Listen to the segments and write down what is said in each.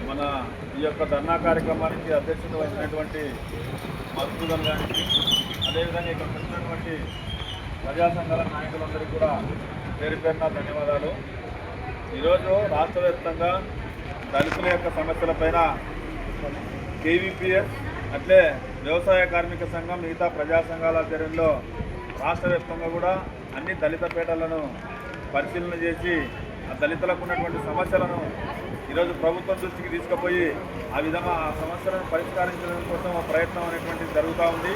మన ఈ యొక్క ధర్నా కార్యక్రమానికి అధ్యక్షత వహించినటువంటి మధుసూదన్ గారికి, అదేవిధంగా ఇక్కడ వచ్చినటువంటి ప్రజా సంఘాల నాయకులందరికీ కూడా పేరు పేరున ధన్యవాదాలు. ఈరోజు రాష్ట్ర వ్యాప్తంగా దళితుల యొక్క సమస్యలపైన కేవీపీఎస్ అట్లే వ్యవసాయ కార్మిక సంఘం మిగతా ప్రజా సంఘాల ఆధ్వర్యంలో రాష్ట్ర వ్యాప్తంగా కూడా అన్ని దళిత పేటలను పరిశీలన చేసి ఆ దళితులకు ఉన్నటువంటి సమస్యలను ఈరోజు ప్రభుత్వం దృష్టికి తీసుకుపోయి ఆ విధంగా ఆ సమస్యలను పరిష్కరించడం కోసం ప్రయత్నం అనేటువంటిది జరుగుతూ ఉంది.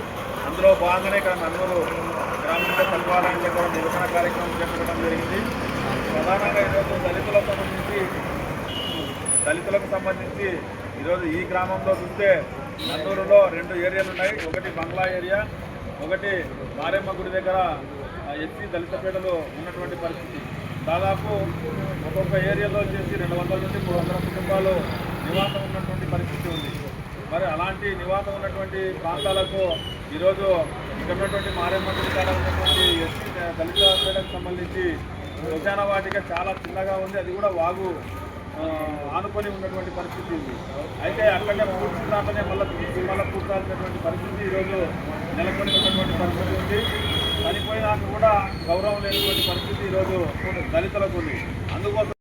అందులో భాగంగానే ఇక్కడ నన్నూరు గ్రామీణ సచివాలయంలో కూడా నిరసన కార్యక్రమం చేపట్టడం జరిగింది. ప్రధానంగా ఈరోజు దళితులకు సంబంధించి ఈరోజు ఈ గ్రామంలో చూస్తే నన్నూరులో 2 ఏరియాలు ఉన్నాయి. ఒకటి బంగ్లా ఏరియా, ఒకటి మారెమ్మ గుడి దగ్గర ఎస్సీ దళితపేటలో ఉన్నటువంటి పరిస్థితి. దాదాపు ఒక్కొక్క ఏరియాలో వచ్చేసి 200 నుండి 300 కుటుంబాలు నివాసం ఉన్నటువంటి పరిస్థితి ఉంది. మరి అలాంటి నివాసం ఉన్నటువంటి ప్రాంతాలకు ఈరోజు ఇక్కడ ఉన్నటువంటి మారెమ్మ గుడి కాడ ఉన్నటువంటి ఎస్సీ దళిత పేటకు సంబంధించి శ్మశాన వాటిక చాలా చిన్నగా ఉంది. అది కూడా వాగు ఆనుకొని ఉన్నటువంటి పరిస్థితి ఉంది. అయితే అక్కడనే పూర్తిలాగానే మళ్ళీ పూర్తాల్సినటువంటి పరిస్థితి ఈరోజు నెలకొని ఉన్నటువంటి పరిస్థితి ఉంది. చనిపోయినాక కూడా గౌరవం లేనటువంటి పరిస్థితి ఈరోజు దళితులకు ఉంది. అందుకోసం